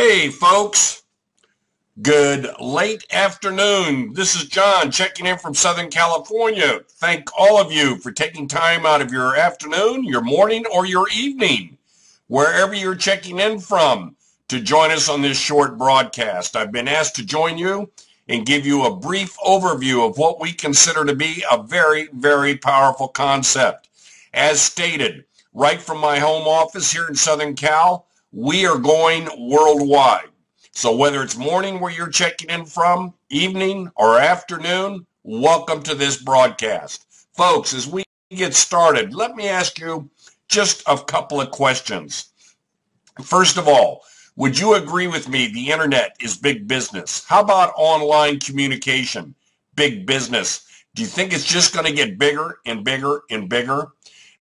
Hey folks, good late afternoon. This is John checking in from Southern California. Thank all of you for taking time out of your afternoon, your morning, or your evening, wherever you're checking in from, to join us on this short broadcast. I've been asked to join you and give you a brief overview of what we consider to be a very, very powerful concept. As stated, right from my home office here in Southern Cal, we are going worldwide. So whether it's morning where you're checking in from, evening, or afternoon, welcome to this broadcast. Folks, as we get started, let me ask you just a couple of questions. First of all, would you agree with me the internet is big business? How about online communication? Big business. Do you think it's just going to get bigger and bigger and bigger?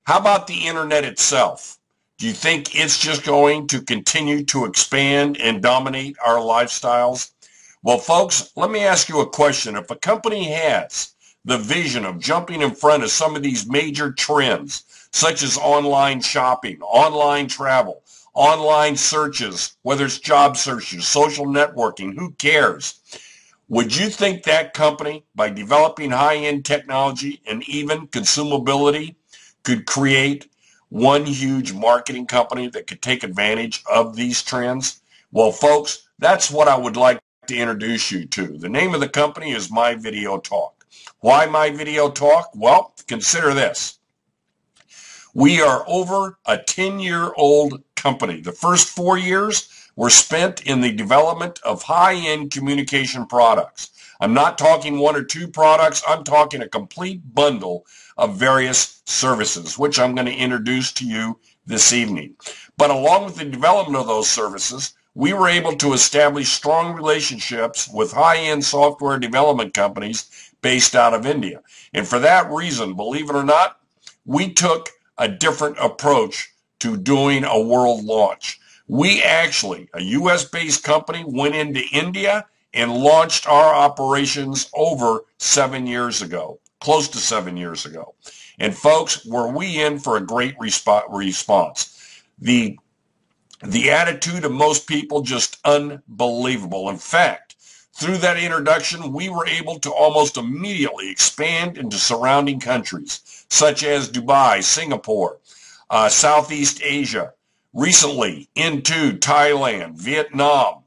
How about the internet itself? Do you think it's just going to continue to expand and dominate our lifestyles? Well, folks, let me ask you a question. If a company has the vision of jumping in front of some of these major trends, such as online shopping, online travel, online searches, whether it's job searches, social networking, who cares? Would you think that company, by developing high-end technology and even consumability, could create one huge marketing company that could take advantage of these trends? Well, folks, that's what I would like to introduce you to. The name of the company is MyVideoTalk. Why MyVideoTalk? Well, consider this. We are over a 10-year-old company. The first 4 years were spent in the development of high-end communication products. I'm not talking one or two products. I'm talking a complete bundle of various services, which I'm going to introduce to you this evening. But along with the development of those services, we were able to establish strong relationships with high-end software development companies based out of India. And for that reason, believe it or not, we took a different approach to doing a world launch. We actually, a US-based company, went into India and launched our operations over 7 years ago, close to 7 years ago. And folks, were we in for a great response. The attitude of most people, just unbelievable. In fact, through that introduction, we were able to almost immediately expand into surrounding countries, such as Dubai, Singapore, Southeast Asia, recently into Thailand, Vietnam,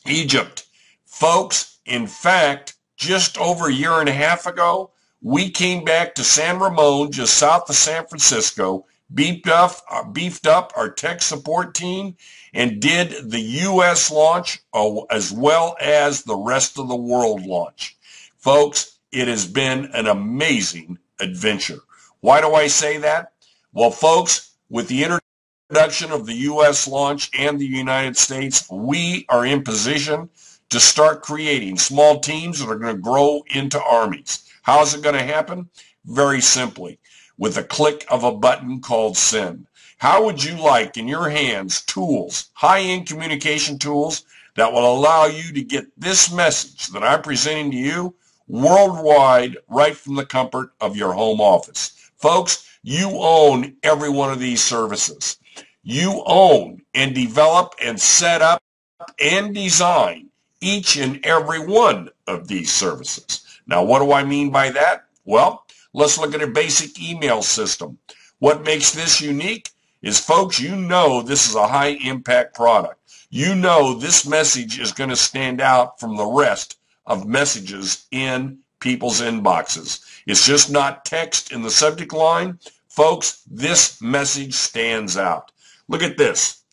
Egypt. Folks, in fact, just over a year and a half ago, we came back to San Ramon, just south of San Francisco, beefed up our tech support team, and did the U.S. launch as well as the rest of the world launch. Folks, it has been an amazing adventure. Why do I say that? Well, folks, with the introduction of the U.S. launch and the United States, we are in position to start creating small teams that are going to grow into armies. How is it going to happen? Very simply, with a click of a button called send. How would you like in your hands tools, high-end communication tools that will allow you to get this message that I'm presenting to you worldwide right from the comfort of your home office? Folks, you own every one of these services. You own and develop and set up and design each and every one of these services. Now, what do I mean by that? Well, let's look at a basic email system. What makes this unique is, folks, you know this is a high-impact product. You know this message is going to stand out from the rest of messages in people's inboxes. It's just not text in the subject line. Folks, this message stands out. Look at this.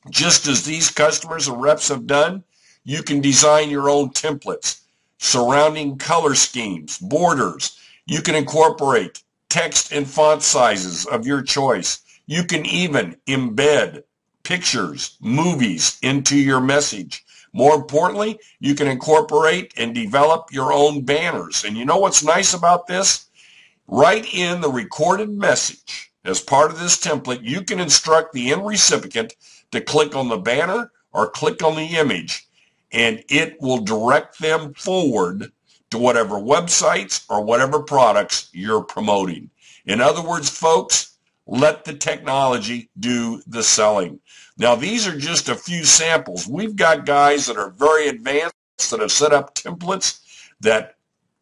Just as these customers and reps have done, you can design your own templates, surrounding color schemes, borders. You can incorporate text and font sizes of your choice. You can even embed pictures, movies into your message. More importantly, you can incorporate and develop your own banners. And you know what's nice about this? Right in the recorded message, as part of this template, you can instruct the end recipient to click on the banner or click on the image, and it will direct them forward to whatever websites or whatever products you're promoting. In other words, folks, Let the technology do the selling. Now, these are just a few samples. We've got guys that are very advanced that have set up templates that,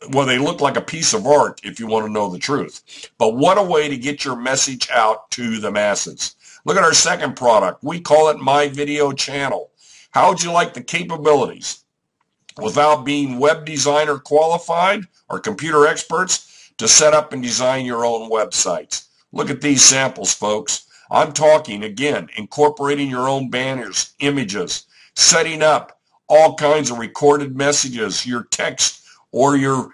well, they look like a piece of art if you want to know the truth. But what a way to get your message out to the masses. Look at our second product. We call it My Video Channel. How would you like the capabilities without being web designer qualified or computer experts to set up and design your own websites? Look at these samples, folks. I'm talking, again, incorporating your own banners, images, setting up all kinds of recorded messages, your text or your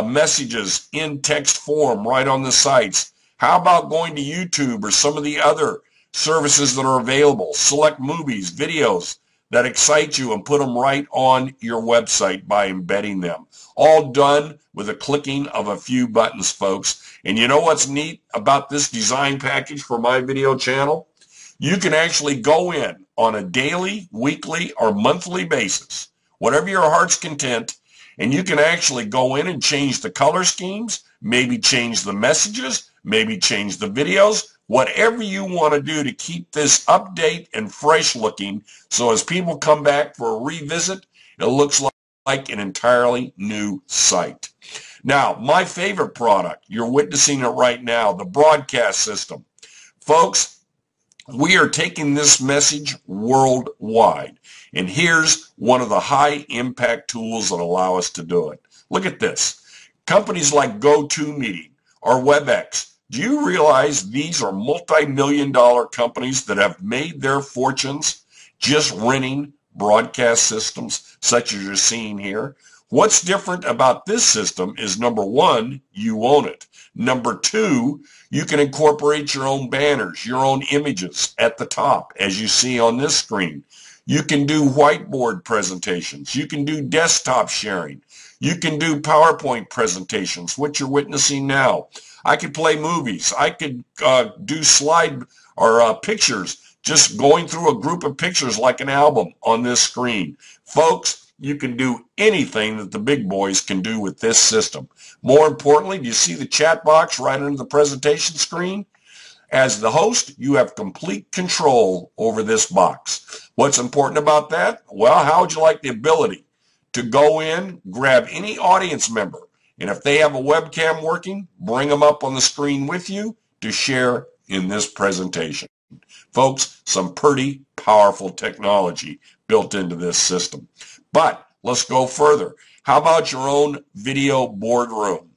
messages in text form right on the sites. How about going to YouTube or some of the other services that are available? Select movies, videos that excite you and put them right on your website by embedding them. All done with a clicking of a few buttons, folks. And you know what's neat about this design package for My Video Channel? You can actually go in on a daily, weekly, or monthly basis, whatever your heart's content, and you can actually go in and change the color schemes, maybe change the messages, maybe change the videos, whatever you want to do to keep this update and fresh looking, so as people come back for a revisit, it looks like an entirely new site. Now, my favorite product, you're witnessing it right now, the broadcast system. Folks, we are taking this message worldwide, and here's one of the high impact tools that allow us to do it. Look at this. Companies like GoToMeeting or WebEx, do you realize these are multi-million-dollar companies that have made their fortunes just renting broadcast systems such as you're seeing here? What's different about this system is, number one, you own it. Number two, you can incorporate your own banners, your own images at the top, as you see on this screen. You can do whiteboard presentations. You can do desktop sharing. You can do PowerPoint presentations, which you're witnessing now. I could play movies. I could do slide or pictures, just going through a group of pictures like an album on this screen. Folks, you can do anything that the big boys can do with this system. More importantly, do you see the chat box right under the presentation screen? As the host, you have complete control over this box. What's important about that? Well, how would you like the ability to go in, grab any audience member, and if they have a webcam working, bring them up on the screen with you to share in this presentation. Folks, some pretty powerful technology built into this system. But let's go further. How about your own video boardroom?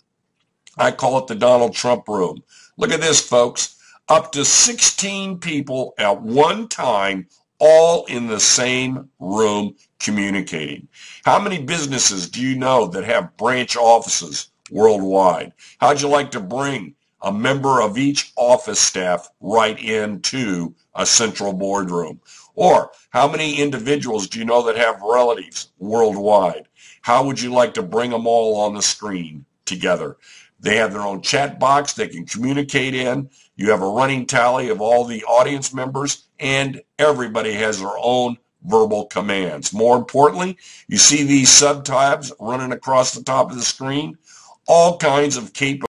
I call it the Donald Trump room. Look at this, folks. Up to 16 people at one time, all in the same room communicating. How many businesses do you know that have branch offices worldwide? How'd you like to bring a member of each office staff right into a central boardroom? Or how many individuals do you know that have relatives worldwide? How would you like to bring them all on the screen together? They have their own chat box they can communicate in. You have a running tally of all the audience members, and everybody has their own verbal commands. More importantly, you see these sub-tabs running across the top of the screen, all kinds of capabilities